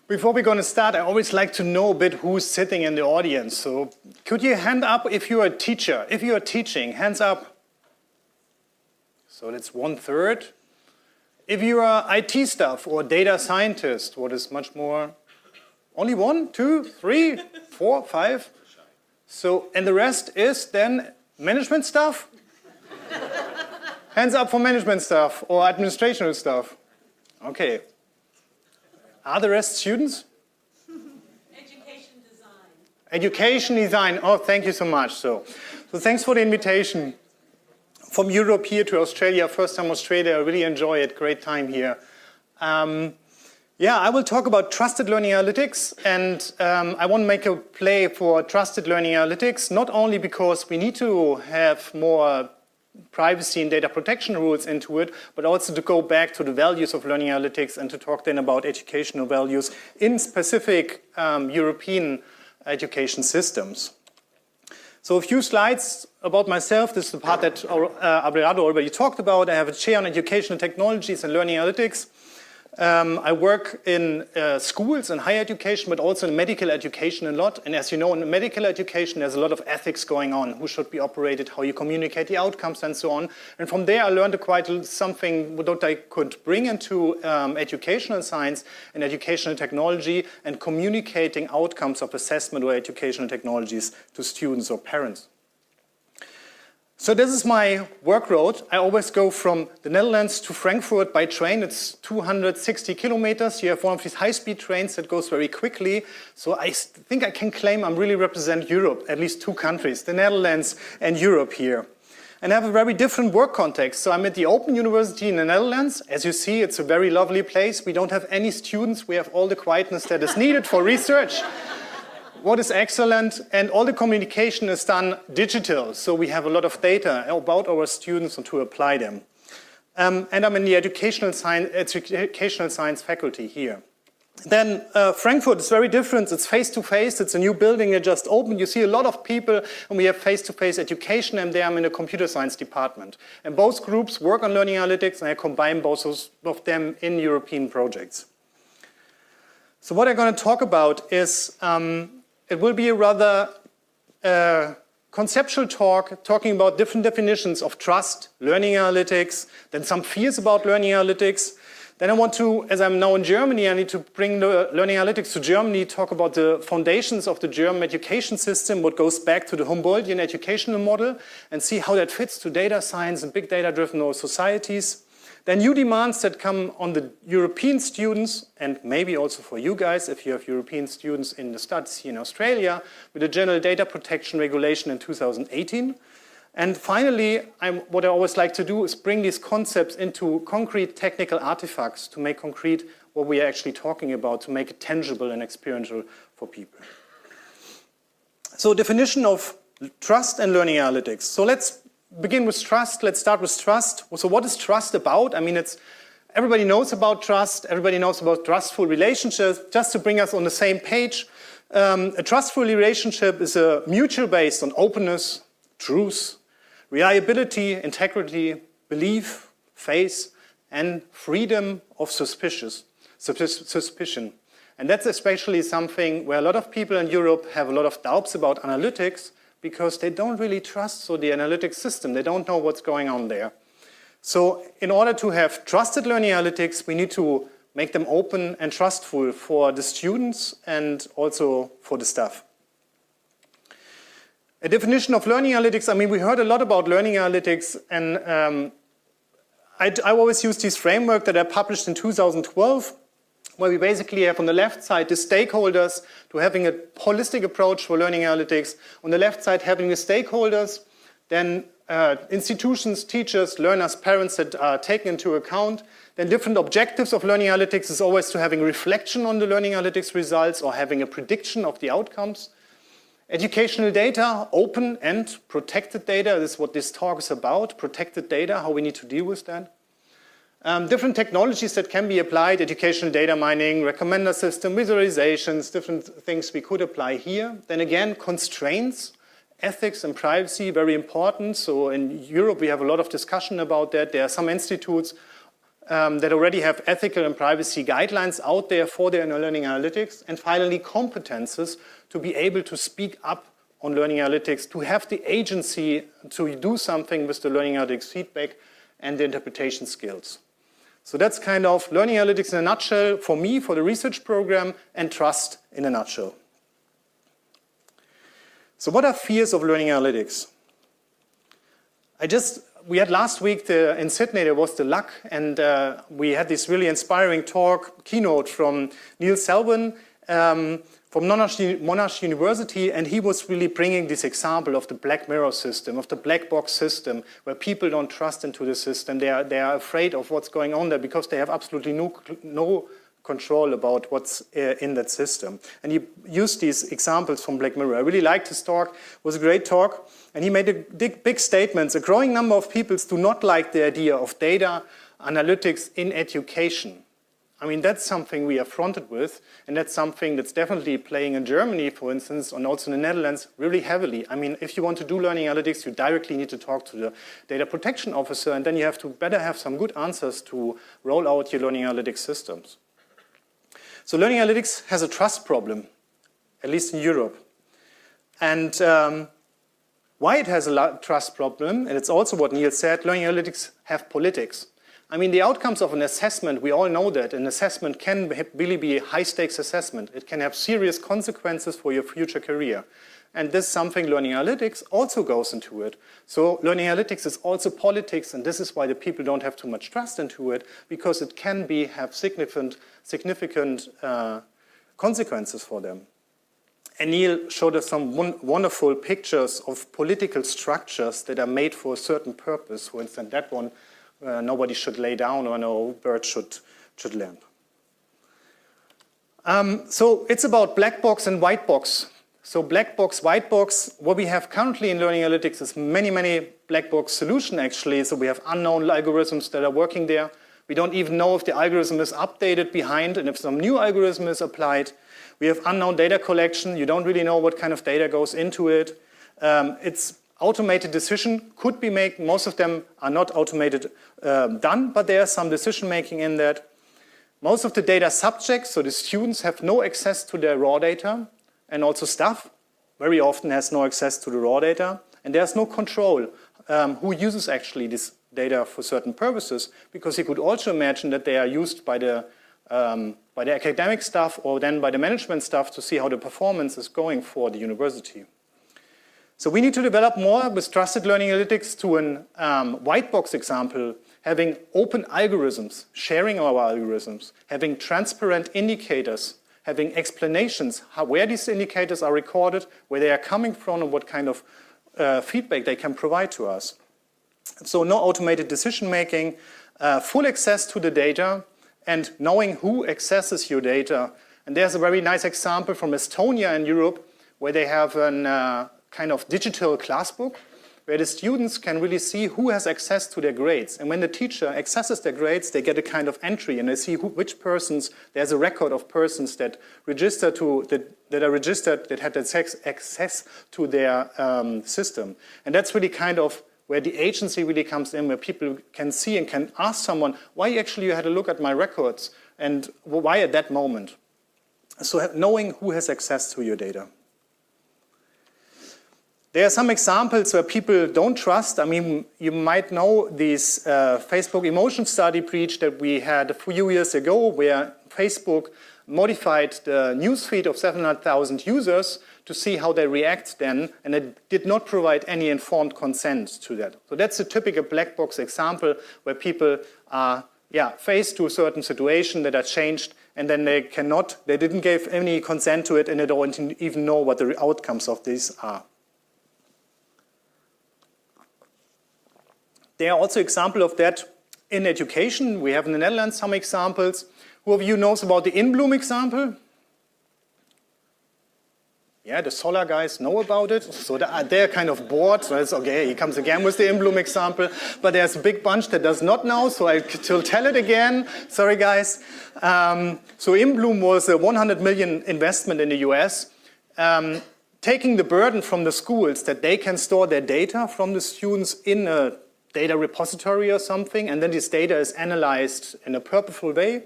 Before we're going to start, I always like to know a bit who's sitting in the audience. So could you hand up if you're a teacher? If you're teaching, hands up. So that's 1/3. If you are IT staff or data scientist, what is much more? Only 1, 2, 3, 4, 5? So, and the rest is then management staff? Hands up for management staff or administrational staff. Okay. Are the rest students? Education design. Education design. Oh, thank you so much. So thanks for the invitation. From Europe here to Australia, first time Australia, I really enjoy it. Great time here. Yeah, I will talk about trusted learning analytics, and I want to make a play for trusted learning analytics, not only because we need to have more privacy and data protection rules into it, but also to go back to the values of learning analytics and to talk then about educational values in specific European education systems. So a few slides about myself. This is the part that Abelardo already talked about. I have a chair on educational technologies and learning analytics. I work in schools and higher education, but also in medical education a lot. And as you know, in medical education, there's a lot of ethics going on. Who should be operated, how you communicate the outcomes, and so on. And from there, I learned quite something that I could bring into educational science and educational technology and communicating outcomes of assessment or educational technologies to students or parents. So this is my work road. I always go from the Netherlands to Frankfurt by train. It's 260 kilometers. You have one of these high-speed trains that goes very quickly. So I think I can claim I really represent Europe, at least 2 countries, the Netherlands and Europe here. And I have a very different work context. So I'm at the Open University in the Netherlands. As you see, it's a very lovely place. We don't have any students. We have all the quietness that is needed for research. What is excellent, and all the communication is done digital, so we have a lot of data about our students and to apply them. And I'm in the educational science faculty here. Then Frankfurt is very different. It's face-to-face. It's a new building that just opened. You see a lot of people, and we have face-to-face education, and there I'm in the computer science department. And both groups work on learning analytics, and I combine both of them in European projects. So what I'm going to talk about is it will be a rather conceptual talk, talking about different definitions of trust, learning analytics, then some fears about learning analytics. Then I want to, as I'm now in Germany, I need to bring the learning analytics to Germany, talk about the foundations of the German education system, what goes back to the Humboldtian educational model, and see how that fits to data science and big data-driven societies. Then new demands that come on the European students, and maybe also for you guys, if you have European students in the studies here in Australia, with the General Data Protection Regulation in 2018. And finally, what I always like to do is bring these concepts into concrete technical artifacts to make concrete what we are actually talking about, to make it tangible and experiential for people. So definition of trust and learning analytics. So let's begin with trust. Let's start with trust. So what is trust about? I mean, everybody knows about trust. Everybody knows about trustful relationships. Just to bring us on the same page, a trustful relationship is a mutual based on openness, truth, reliability, integrity, belief, faith, and freedom of suspicion. And that's especially something where a lot of people in Europe have a lot of doubts about analytics, because they don't really trust the analytics system. They don't know what's going on there. So in order to have trusted learning analytics, we need to make them open and trustful for the students and also for the staff. A definition of learning analytics, I mean, we heard a lot about learning analytics, and I always use this framework that I published in 2012, where we basically have on the left side the stakeholders to having a holistic approach for learning analytics. On the left side, having the stakeholders, then institutions, teachers, learners, parents that are taken into account. Then different objectives of learning analytics is always to having reflection on the learning analytics results or having a prediction of the outcomes. Educational data, open and protected data, this is what this talk is about, protected data, how we need to deal with that. Different technologies that can be applied, educational data mining, recommender system, visualizations, different things we could apply here. Then again, constraints, ethics and privacy, very important. So in Europe, we have a lot of discussion about that. There are some institutes that already have ethical and privacy guidelines out there for their learning analytics. And finally, competences to be able to speak up on learning analytics, to have the agency to do something with the learning analytics feedback and the interpretation skills. So that's kind of learning analytics in a nutshell for me, for the research program, and trust in a nutshell. So what are fears of learning analytics? We had last week in Sydney, there was the luck, and we had this really inspiring keynote from Neil Selwyn from Monash University, and he was really bringing this example of the black mirror system, of the black box system, where people don't trust into the system. They are afraid of what's going on there because they have absolutely no control about what's in that system. And he used these examples from Black Mirror. I really liked his talk. It was a great talk. And he made a big statements. A growing number of people do not like the idea of data analytics in education. I mean, that's something we are fronted with, and that's something that's definitely playing in Germany, for instance, and also in the Netherlands, really heavily. I mean, if you want to do learning analytics, you directly need to talk to the data protection officer, and then you have to better have some good answers to roll out your learning analytics systems. So learning analytics has a trust problem, at least in Europe. And why it has a trust problem, and it's also what Neil said, learning analytics have politics. I mean, the outcomes of an assessment, we all know that an assessment can really be a high-stakes assessment. It can have serious consequences for your future career. And this is something learning analytics also goes into it. So learning analytics is also politics, and this is why the people don't have too much trust into it, because it can have significant consequences for them. And Neil showed us some wonderful pictures of political structures that are made for a certain purpose. For instance, that one, nobody should lay down or no bird should land. So it's about black box and white box. So black box, white box, what we have currently in learning analytics is many black box solutions actually. So we have unknown algorithms that are working there. We don't even know if the algorithm is updated behind and if some new algorithm is applied. We have unknown data collection. You don't really know what kind of data goes into it. It's automated decision could be made. Most of them are not automated done, but there is some decision making in that. Most of the data subjects, so the students, have no access to their raw data, and also staff very often has no access to the raw data, and there's no control who uses actually this data for certain purposes, because you could also imagine that they are used by the academic staff or then by the management staff to see how the performance is going for the university. So we need to develop more with trusted learning analytics to a white box example, having open algorithms, sharing our algorithms, having transparent indicators, having explanations where these indicators are recorded, where they are coming from, and what kind of feedback they can provide to us. So no automated decision making, full access to the data, and knowing who accesses your data. And there's a very nice example from Estonia in Europe, where they have a kind of digital class book, where the students can really see who has access to their grades. And when the teacher accesses their grades, they get a kind of entry, and they see which persons, there's a record of persons that register that are registered, that had access to their system. And that's really kind of where the agency really comes in, where people can see and can ask someone, why actually you had a look at my records, and why at that moment? So knowing who has access to your data. There are some examples where people don't trust. I mean, you might know this Facebook emotion study breach that we had a few years ago, where Facebook modified the newsfeed of 700,000 users to see how they react then, and it did not provide any informed consent to that. So that's a typical black box example where people are faced to a certain situation that are changed, and then they didn't give any consent to it, and they don't even know what the outcomes of this are. There are also examples of that in education. We have in the Netherlands some examples. Who of you knows about the in-bloom example? Yeah, the Solar guys know about it. So they're kind of bored. So it's okay, he comes again with the in-bloom example. But there's a big bunch that does not know, so I'll tell it again. Sorry, guys. So in-bloom was a 100 million investment in the US, taking the burden from the schools that they can store their data from the students in a data repository or something, and then this data is analyzed in a purposeful way.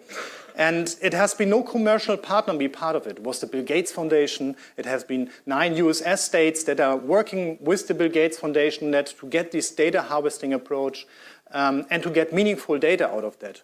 And it has been no commercial partner be part of it. It was the Bill Gates Foundation. It has been 9 US states that are working with the Bill Gates Foundation to get this data harvesting approach and to get meaningful data out of that.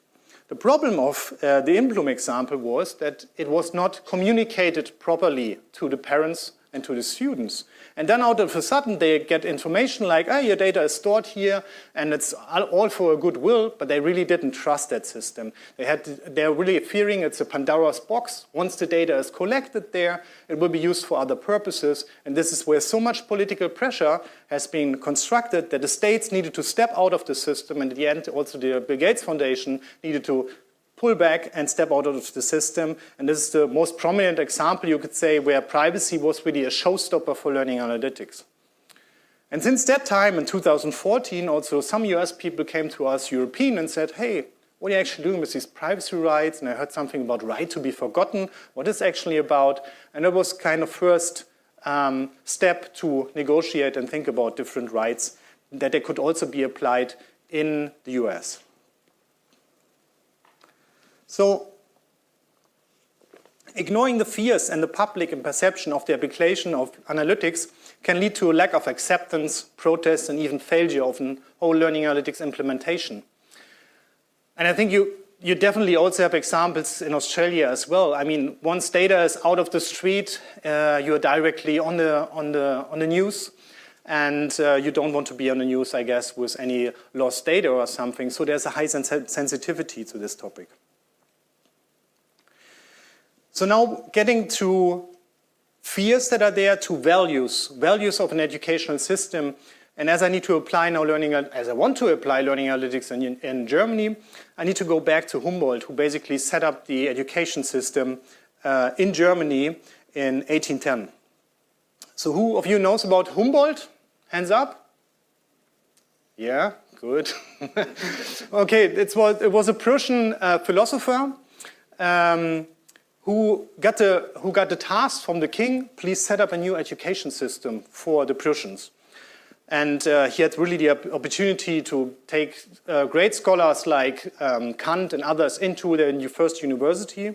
The problem of the Imblum example was that it was not communicated properly to the parents and to the students. And then out of a sudden they get information like, oh, your data is stored here and it's all for a goodwill, but they really didn't trust that system. They're really fearing it's a Pandora's box. Once the data is collected there, it will be used for other purposes. And this is where so much political pressure has been constructed that the states needed to step out of the system, and at the end also the Bill Gates Foundation needed to pull back and step out of the system. And this is the most prominent example, you could say, where privacy was really a showstopper for learning analytics. And since that time, in 2014, also some US people came to us, European, and said, hey, what are you actually doing with these privacy rights? And I heard something about right to be forgotten. What is actually about? And it was kind of first step to negotiate and think about different rights that they could also be applied in the US. So, ignoring the fears and the public and perception of the application of analytics can lead to a lack of acceptance, protest, and even failure of a whole learning analytics implementation. And I think you definitely also have examples in Australia as well. I mean, once data is out of the street, you're directly on the news, and you don't want to be on the news, I guess, with any lost data or something. So there's a high sensitivity to this topic. So now getting to fears that are there, to values of an educational system. And as I need to apply now as I want to apply learning analytics in Germany, I need to go back to Humboldt, who basically set up the education system in Germany in 1810. So who of you knows about Humboldt? Hands up? Yeah, good. Okay, it was a Prussian philosopher who got the task from the king, please set up a new education system for the Prussians. And he had really the opportunity to take great scholars like Kant and others into the first university.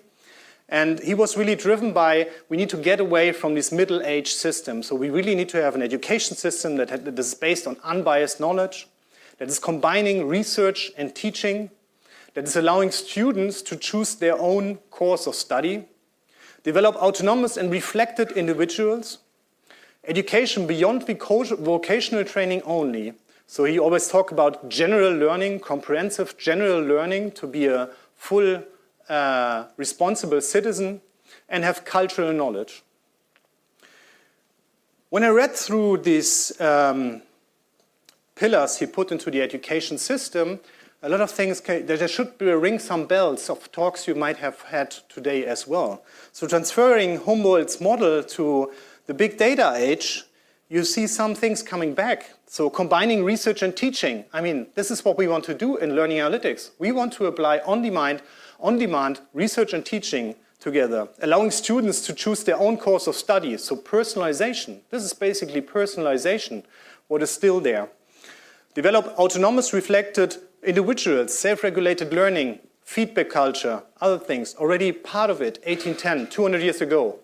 And he was really driven by, we need to get away from this middle-age system. So we really need to have an education system that is based on unbiased knowledge, that is combining research and teaching, that is allowing students to choose their own course of study, develop autonomous and reflected individuals, education beyond vocational training only. So he always talked about general learning, comprehensive general learning, to be a full responsible citizen and have cultural knowledge. When I read through these pillars he put into the education system, a lot of things, there should ring some bells of talks you might have had today as well. So transferring Humboldt's model to the big data age, you see some things coming back. So combining research and teaching. I mean, this is what we want to do in learning analytics. We want to apply on-demand research and teaching together, allowing students to choose their own course of study. So personalization. This is basically personalization, what is still there. Develop autonomous reflected individuals, self-regulated learning, feedback culture, other things, already part of it, 1810, 200 years ago.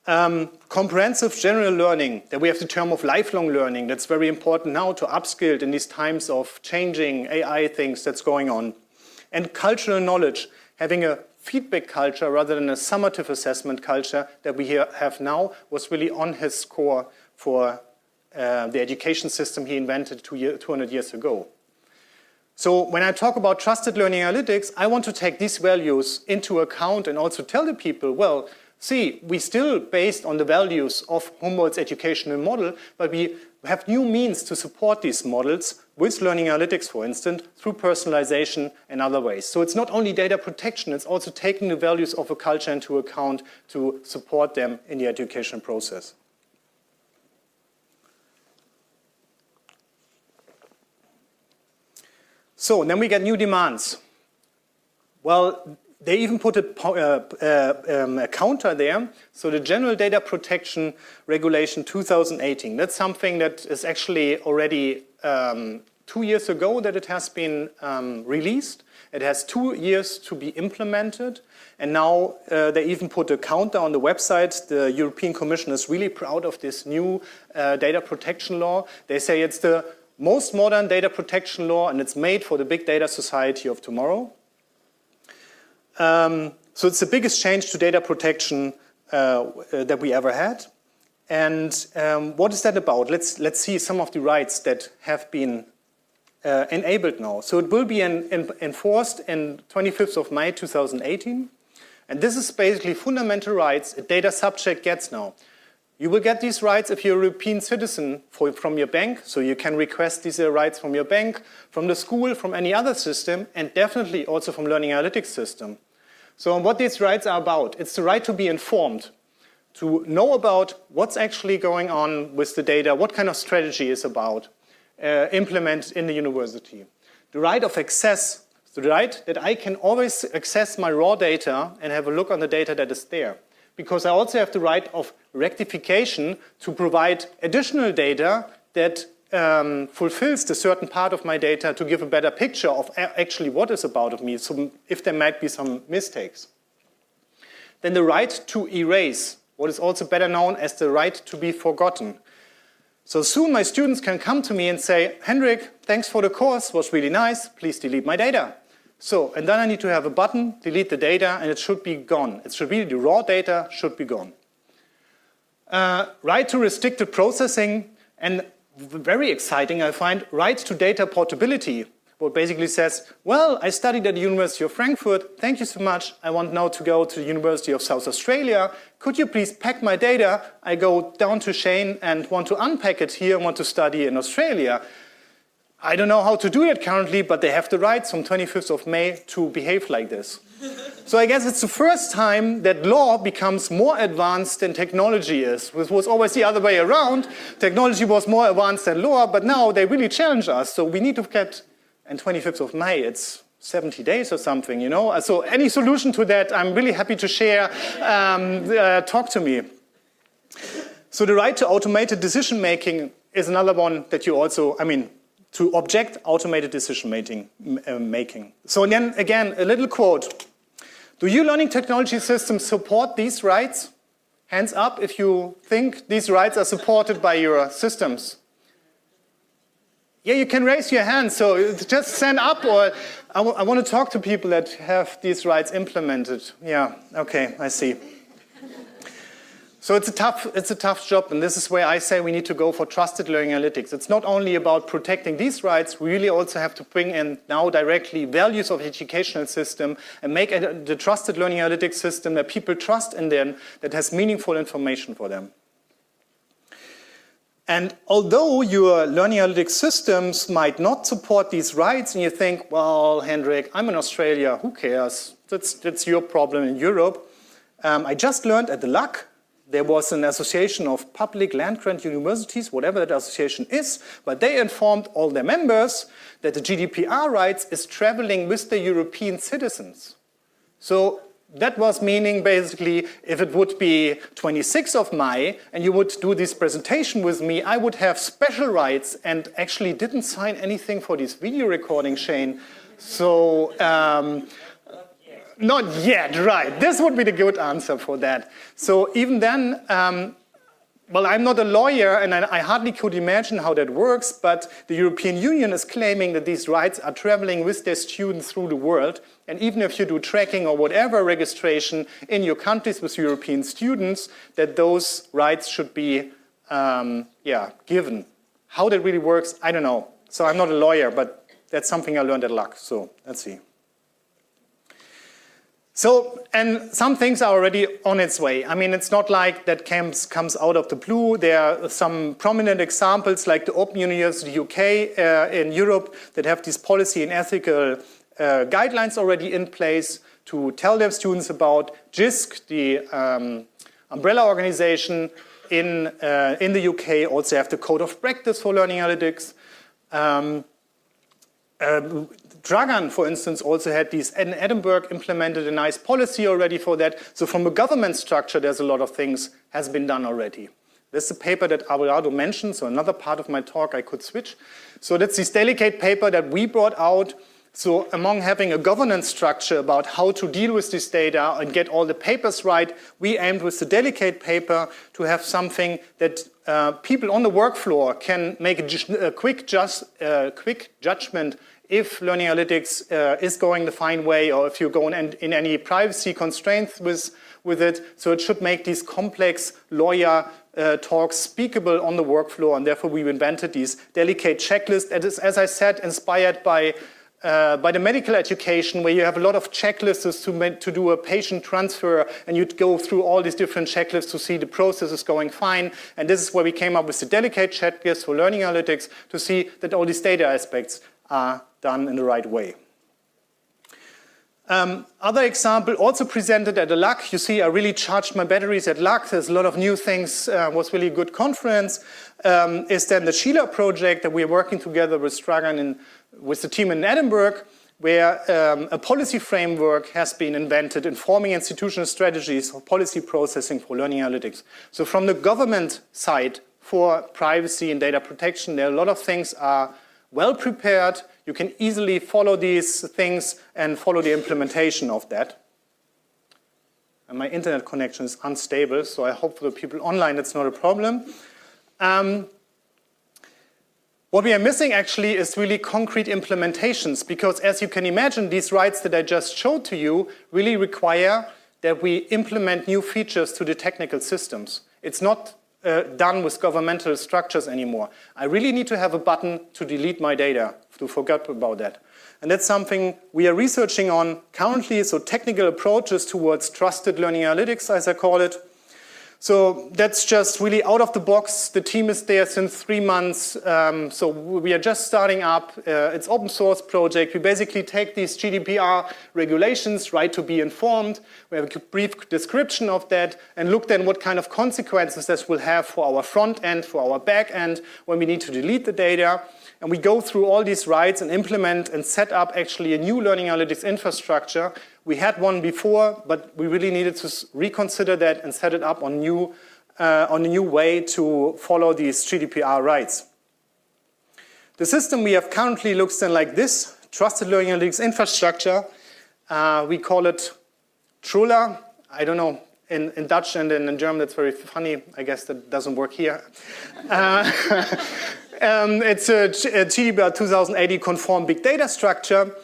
Comprehensive general learning, that we have the term of lifelong learning, that's very important now to upskill in these times of changing AI things that's going on. And cultural knowledge, having a feedback culture rather than a summative assessment culture that we have now, was really on his score for the education system he invented 200 years ago. So when I talk about trusted learning analytics, I want to take these values into account and also tell the people, well, see, we still based on the values of Humboldt's educational model, but we have new means to support these models with learning analytics, for instance, through personalization and other ways. So it's not only data protection, it's also taking the values of a culture into account to support them in the education process. So then we get new demands. Well, they even put a counter there. So the General Data Protection Regulation 2018, that's something that is actually already 2 years ago that it has been released. It has 2 years to be implemented. And now they even put a countdown on the website. The European Commission is really proud of this new data protection law. They say it's the most modern data protection law, and it's made for the big data society of tomorrow. So it's the biggest change to data protection that we ever had. And what is that about? Let's see some of the rights that have been enabled now. So it will be enforced in 25th of May 2018. And this is basically fundamental rights a data subject gets now. You will get these rights if you're a European citizen from your bank, so you can request these rights from your bank, from the school, from any other system, and definitely also from learning analytics system. So what these rights are about, it's the right to be informed, to know about what's actually going on with the data, what kind of strategy is about, implemented in the university. The right of access, the right that I can always access my raw data and have a look on the data that is there. Because I also have the right of rectification to provide additional data that fulfills the certain part of my data to give a better picture of actually what is about of me, so if there might be some mistakes. Then the right to erase, what is also better known as the right to be forgotten. So soon my students can come to me and say, Hendrick, thanks for the course, was really nice, please delete my data. So, and then I need to have a button, delete the data, and it should be gone. It should be, the raw data should be gone. Right to restricted processing, and very exciting, I find, right to data portability. What basically says, well, I studied at the University of Frankfurt, thank you so much, I want now to go to the University of South Australia, could you please pack my data? I go down to Shane and want to unpack it here and want to study in Australia. I don't know how to do it currently, but they have the rights from 25th of May to behave like this. So I guess it's the first time that law becomes more advanced than technology is. It was always the other way around. Technology was more advanced than law, but now they really challenge us. So we need to get, and 25th of May, it's 70 days or something, you know. So any solution to that, I'm really happy to share. Talk to me. So the right to automated decision making is another one that you also, to object automated decision making. So then again, a little quote. Do your learning technology systems support these rights? Hands up if you think these rights are supported by your systems. Yeah, you can raise your hand, so just stand up, or I want to talk to people that have these rights implemented. Yeah, okay, I see. So it's a tough job, and this is where I say we need to go for trusted learning analytics. It's not only about protecting these rights, we really also have to bring in now directly values of the educational system and make the trusted learning analytics system that people trust in them, that has meaningful information for them. And although your learning analytics systems might not support these rights, and you think, well, Hendrick, I'm in Australia, who cares? That's your problem in Europe. I just learned at the LUC, there was an association of public land-grant universities, whatever that association is, but they informed all their members that the GDPR rights is traveling with the European citizens. So that was meaning basically if it would be 26th of May and you would do this presentation with me, I would have special rights and actually didn't sign anything for this video recording, Shane. So, not yet, right. This would be the good answer for that. So even then, well, I'm not a lawyer and I hardly could imagine how that works, but the European Union is claiming that these rights are traveling with their students through the world. And even if you do tracking or whatever registration in your countries with European students, that those rights should be given. How that really works, I don't know. So I'm not a lawyer, but that's something I learned at LUC. So let's see. So, and some things are already on its way. I mean, it's not like that comes out of the blue. There are some prominent examples like the Open University UK in Europe that have these policy and ethical guidelines already in place to tell their students about. JISC, the umbrella organization in the UK, also have the Code of Practice for Learning Analytics. Dragan, for instance, also had these, and Edinburgh implemented a nice policy already for that. So from a government structure, there's a lot of things has been done already. This is a paper that Abelardo mentioned, so another part of my talk I could switch. So that's this delicate paper that we brought out. So among having a governance structure about how to deal with this data and get all the papers right, we aimed with the delicate paper to have something that people on the work floor can make a quick judgment if learning analytics is going the fine way, or if you're going in any privacy constraints with it. So it should make these complex lawyer talks speakable on the work floor, and therefore we invented these delicate checklists. That is, as I said, inspired by the medical education, where you have a lot of checklists to do a patient transfer, and you'd go through all these different checklists to see the process is going fine. And this is where we came up with the delicate checklist for learning analytics to see that all these data aspects are done in the right way. Other example, also presented at the LAC. You see, I really charged my batteries at LAC. There's a lot of new things. Was really a good conference. Is then the Sheila project that we're working together with Stragan with the team in Edinburgh, where a policy framework has been invented informing institutional strategies for policy processing for learning analytics. So from the government side for privacy and data protection, there are a lot of things are well prepared. You can easily follow these things and follow the implementation of that. And my internet connection is unstable, so I hope for the people online it's not a problem. What we are missing actually is really concrete implementations, because as you can imagine, these rights that I just showed to you really require that we implement new features to the technical systems. It's not done with governmental structures anymore. I really need to have a button to delete my data, to forget about that. And that's something we are researching on currently, so technical approaches towards trusted learning analytics, as I call it. So that's just really out of the box. The team is there since 3 months. So we are just starting up. It's open source project. We basically take these GDPR regulations, right to be informed. We have a brief description of that and look then what kind of consequences this will have for our front end, for our back end, when we need to delete the data. And we go through all these rights and implement and set up actually a new learning analytics infrastructure. We had one before, but we really needed to reconsider that and set it up on a new way to follow these GDPR rights. The system we have currently looks then like this: Trusted Learning Analytics Infrastructure. We call it Trula. I don't know, in Dutch and in German that's very funny. I guess that doesn't work here. It's a GDPR 2080 conform big data structure.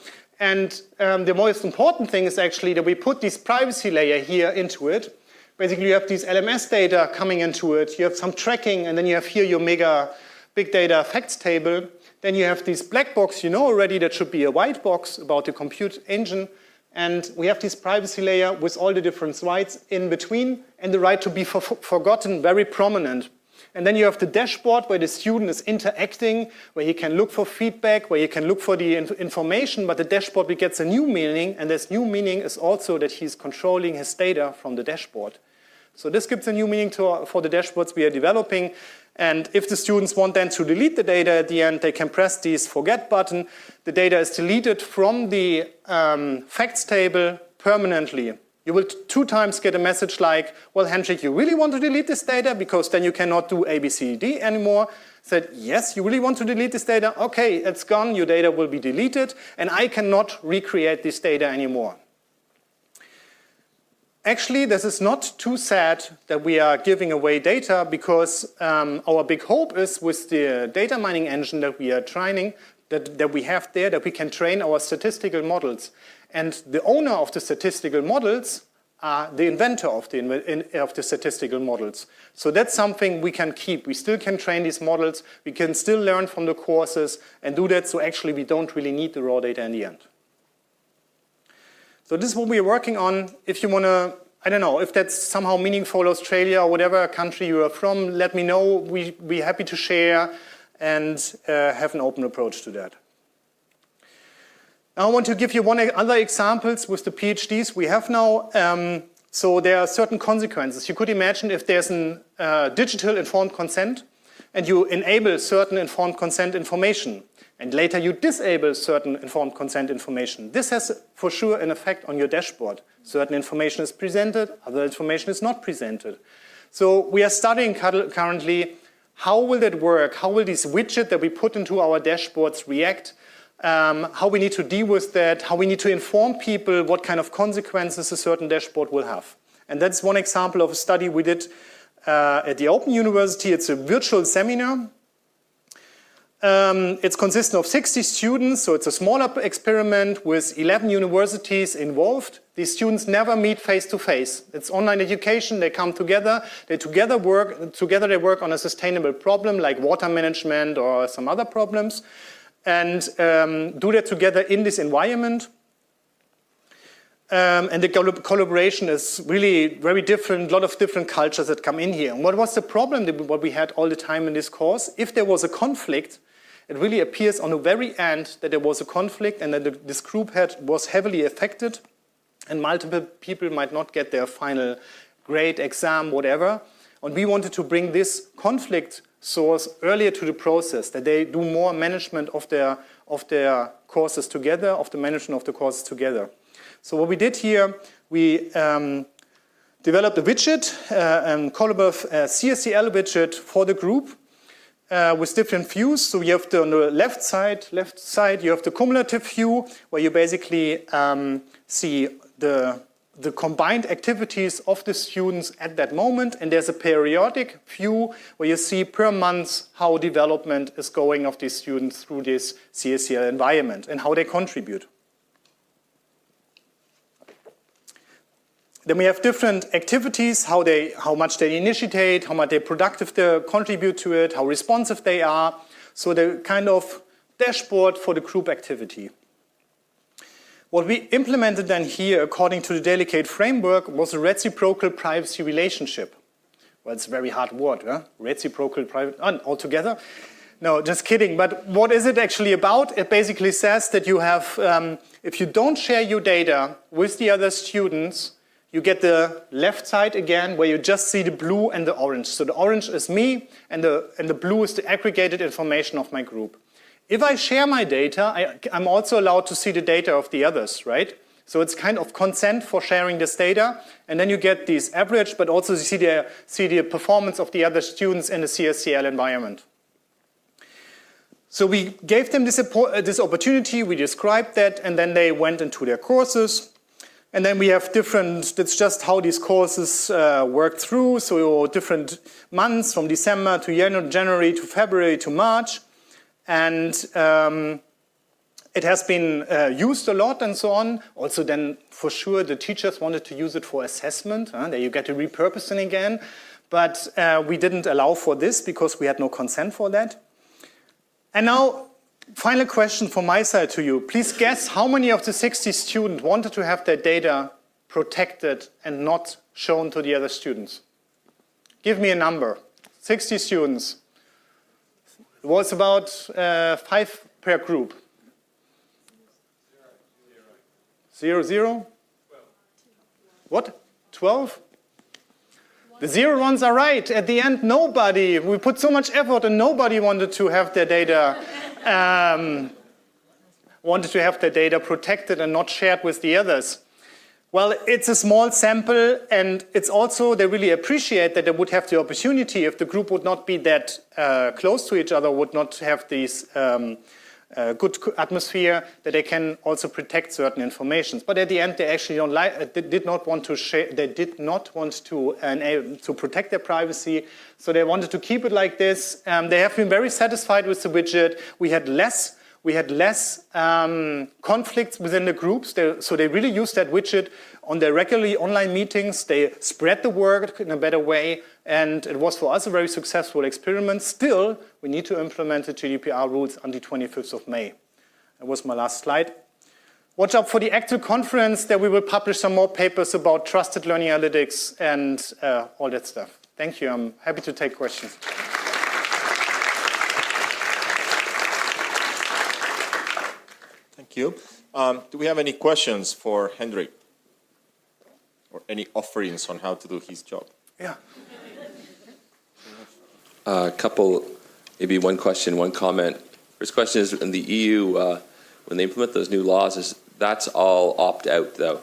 And the most important thing is actually that we put this privacy layer here into it. Basically, you have these LMS data coming into it. You have some tracking, and then you have here your mega big data facts table. Then you have this black box, you know already, that should be a white box about the compute engine. And we have this privacy layer with all the different rights in between, and the right to be forgotten very prominent. And then you have the dashboard where the student is interacting, where he can look for feedback, where he can look for the information, but the dashboard gets a new meaning, and this new meaning is also that he's controlling his data from the dashboard. So this gives a new meaning for the dashboards we are developing. And if the students want then to delete the data at the end, they can press this forget button. The data is deleted from the facts table permanently. You will 2 times get a message like, well, Hendrick, you really want to delete this data? Because then you cannot do A, B, C, D anymore. Said, yes, you really want to delete this data? Okay, it's gone, your data will be deleted, and I cannot recreate this data anymore. Actually, this is not too sad that we are giving away data, because our big hope is with the data mining engine that we are training, that we have there, that we can train our statistical models. And the owner of the statistical models are the inventor of the statistical models. So that's something we can keep. We still can train these models. We can still learn from the courses and do that. So actually, we don't really need the raw data in the end. So this is what we're working on. If you want to, I don't know, if that's somehow meaningful, Australia or whatever country you are from, let me know. We're happy to share and have an open approach to that. Now I want to give you other examples with the PhDs we have now. So there are certain consequences. You could imagine if there's a digital informed consent and you enable certain informed consent information, and later you disable certain informed consent information. This has for sure an effect on your dashboard. Certain information is presented, other information is not presented. So we are studying currently how will that work? How will these widgets that we put into our dashboards react? How we need to deal with that? How we need to inform people what kind of consequences a certain dashboard will have? And that's one example of a study we did at the Open University. It's a virtual seminar. It's consisting of 60 students, so it's a smaller experiment with 11 universities involved. These students never meet face-to-face. It's online education. They come together. They work on a sustainable problem like water management or some other problems, and do that together in this environment. And the collaboration is really very different, a lot of different cultures that come in here. And what was the problem what we had all the time in this course? If there was a conflict, it really appears on the very end that there was a conflict and that this group was heavily affected and multiple people might not get their final grade, exam, whatever. And we wanted to bring this conflict source earlier to the process, that they do more management of their courses together, of the management of the courses together. So what we did here, we developed a widget, a CSCL widget for the group with different views. So you have on the left side, you have the cumulative view, where you basically see the combined activities of the students at that moment. And there's a periodic view where you see per month how development is going of these students through this CSCL environment and how they contribute. Then we have different activities, how much they initiate, how much they productive they contribute to it, how responsive they are. So the kind of dashboard for the group activity. What we implemented then here, according to the delegate framework, was a reciprocal privacy relationship. Well, it's a very hard word, huh? Reciprocal privacy, altogether. No, just kidding. But what is it actually about? It basically says that you have, if you don't share your data with the other students, you get the left side again, where you just see the blue and the orange. So the orange is me, and the blue is the aggregated information of my group. If I share my data, I'm also allowed to see the data of the others, right? So it's kind of consent for sharing this data, and then you get these average, but also you see the performance of the other students in the CSCL environment. So we gave them this opportunity, we described that, and then they went into their courses. And then we have that's just how these courses work through. So different months from December to January to February to March. And it has been used a lot and so on. Also then, for sure, the teachers wanted to use it for assessment. There you get to repurposing again. But we didn't allow for this because we had no consent for that. And now, final question from my side to you. Please guess how many of the 60 students wanted to have their data protected and not shown to the other students? Give me a number. 60 students. It was about 5 per group. 0, 0? What? 12? The 0 ones are right. At the end, nobody. We put so much effort and nobody wanted to have their data protected and not shared with the others. Well, it's a small sample, and it's also, they really appreciate that they would have the opportunity, if the group would not be that close to each other, would not have this good atmosphere, that they can also protect certain information. But at the end, they actually did not want to share, they did not want to protect their privacy, so they wanted to keep it like this. They have been very satisfied with the widget. We had less conflicts within the groups, so they really used that widget on their regularly online meetings. They spread the work in a better way, and it was for us a very successful experiment. Still, we need to implement the GDPR rules on the 25th of May. That was my last slide. Watch out for the actual conference. There we will publish some more papers about trusted learning analytics and all that stuff. Thank you. I'm happy to take questions. Thank you. Do we have any questions for Hendrick? Or any offerings on how to do his job? Yeah. A couple, maybe one question, one comment. First question is, in the EU, when they implement those new laws, that's all opt-out, though?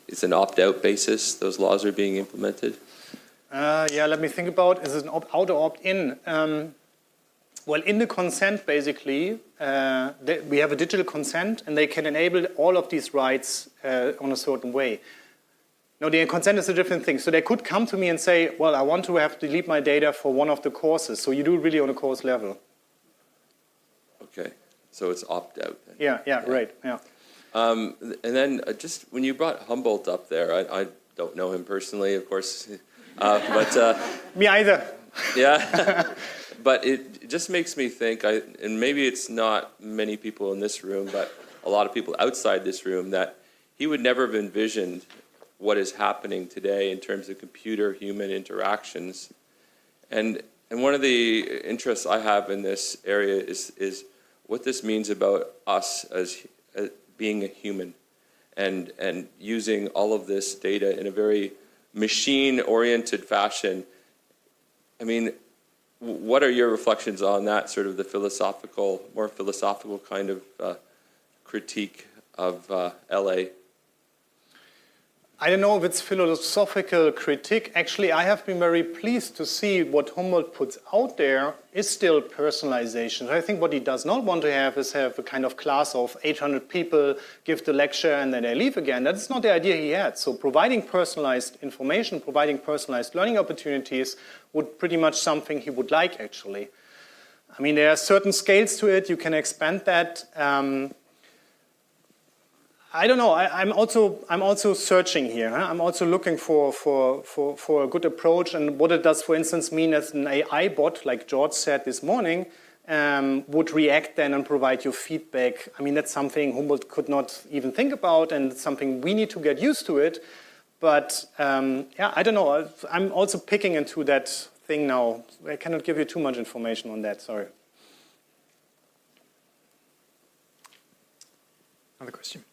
It's an opt-out basis, those laws are being implemented? Yeah, let me think about, is it an opt-out or opt-in? Well, in the consent, basically, we have a digital consent, and they can enable all of these rights on a certain way. No, the consent is a different thing. So they could come to me and say, well, I want to have to delete my data for one of the courses. So you do it really on a course level. Okay, so it's opt-out then. Yeah, right, yeah. And then just when you brought Humboldt up there, I don't know him personally, of course, but... Me either. Yeah, but it just makes me think, and maybe it's not many people in this room, but a lot of people outside this room, that he would never have envisioned what is happening today in terms of computer-human interactions. And one of the interests I have in this area is what this means about us as being a human and using all of this data in a very machine-oriented fashion. I mean, what are your reflections on that, sort of the more philosophical kind of critique of LA? I don't know if it's philosophical critique. Actually, I have been very pleased to see what Humboldt puts out there is still personalization. I think what he does not want to have is have a kind of class of 800 people, give the lecture, and then they leave again. That's not the idea he had. So providing personalized information, providing personalized learning opportunities would pretty much something he would like, actually. I mean, there are certain scales to it. You can expand that. I don't know. I'm also searching here. Huh? I'm also looking for a good approach, and what it does, for instance, mean as an AI bot, like George said this morning, would react then and provide you feedback. I mean, that's something Humboldt could not even think about, and it's something we need to get used to it. But yeah, I don't know. I'm also picking into that thing now. I cannot give you too much information on that. Sorry. Another question.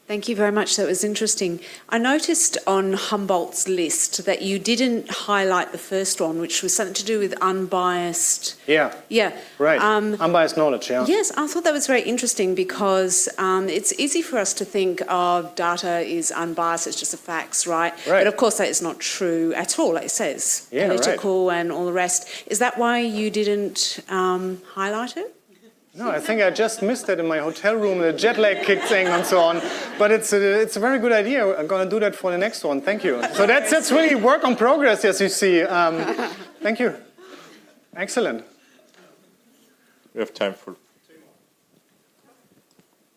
Thank you very much. That was interesting. I noticed on Humboldt's list that you didn't highlight the first one, which was something to do with unbiased. Yeah. Yeah. Right. Unbiased knowledge, yeah. Yes, I thought that was very interesting because it's easy for us to think of data is unbiased, it's just the facts, right? But of course that is not true at all, like it says. Yeah, political and all the rest. Is that why you didn't highlight it? No, I think I just missed it in my hotel room. The jet lag kicked in and so on. But it's a very good idea. I'm going to do that for the next one. Thank you. So that's really work on progress, as you see. Thank you. Excellent. We have time for...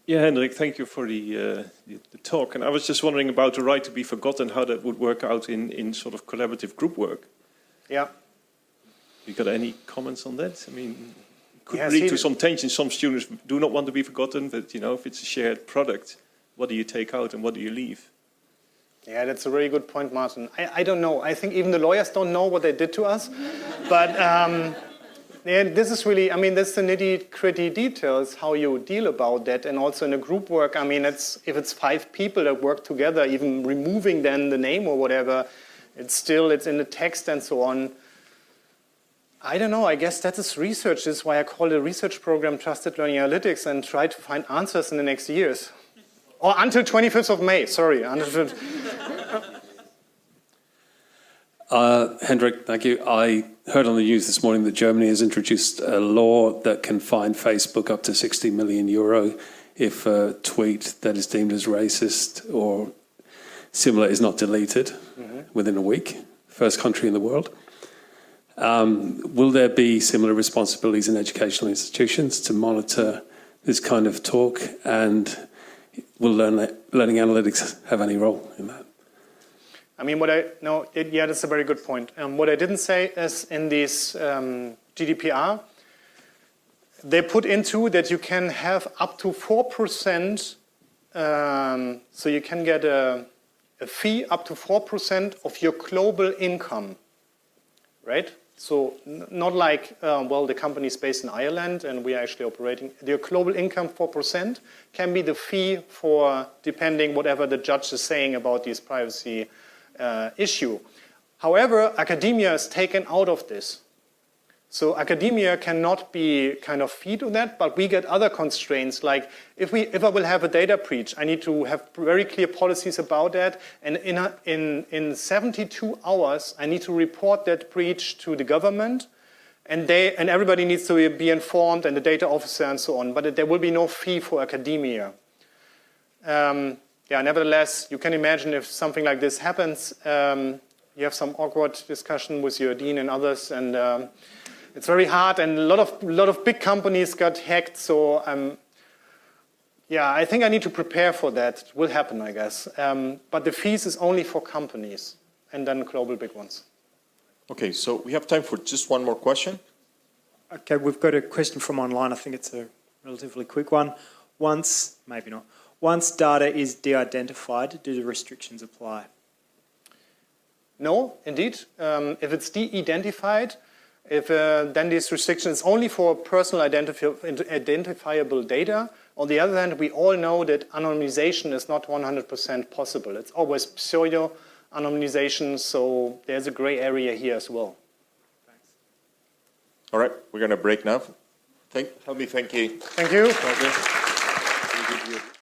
Yeah, Hendrik, thank you for the talk. And I was just wondering about the right to be forgotten, how that would work out in sort of collaborative group work. Yeah. You got any comments on that? I mean... could lead to some tension. Some students do not want to be forgotten, but you know, if it's a shared product, what do you take out and what do you leave? Yeah, that's a very good point, Martin. I don't know. I think even the lawyers don't know what they did to us. But yeah, this is really, I mean, that's the nitty-gritty details, how you deal about that. And also in a group work, I mean, if it's 5 people that work together, even removing then the name or whatever, it's in the text and so on. I don't know, I guess that is research. This is why I call the research program Trusted Learning Analytics and try to find answers in the next years. Or until 25th of May, sorry. Hendrik, thank you. I heard on the news this morning that Germany has introduced a law that can fine Facebook up to 60 million euro if a tweet that is deemed as racist or similar is not deleted within a week. First country in the world. Will there be similar responsibilities in educational institutions to monitor this kind of talk, and will learning analytics have any role in that? I mean, yeah, that's a very good point. What I didn't say is in this GDPR, they put into that you can have up to 4%, so you can get a fee up to 4% of your global income, right? So not like, well, the company is based in Ireland and we are actually operating. Your global income, 4%, can be the fee for, depending whatever the judge is saying about this privacy issue. However, academia is taken out of this. So academia cannot be kind of feed on that, but we get other constraints. Like if I will have a data breach, I need to have very clear policies about that. And in 72 hours, I need to report that breach to the government. And everybody needs to be informed, and the data officer and so on. But there will be no fee for academia. Nevertheless, you can imagine if something like this happens, you have some awkward discussion with your dean and others, and it's very hard. And a lot of big companies got hacked. So I think I need to prepare for that. It will happen, I guess. But the fees is only for companies, and then global big ones. Okay, so we have time for just one more question. Okay, we've got a question from online. I think it's a relatively quick one. Once data is de-identified, do the restrictions apply? No, indeed. If it's de-identified, then these restrictions only for personal identifiable data. On the other hand, we all know that anonymization is not 100% possible. It's always pseudo-anonymization, so there's a gray area here as well. Thanks. All right, we're going to break now. Help me thank you. Thank you.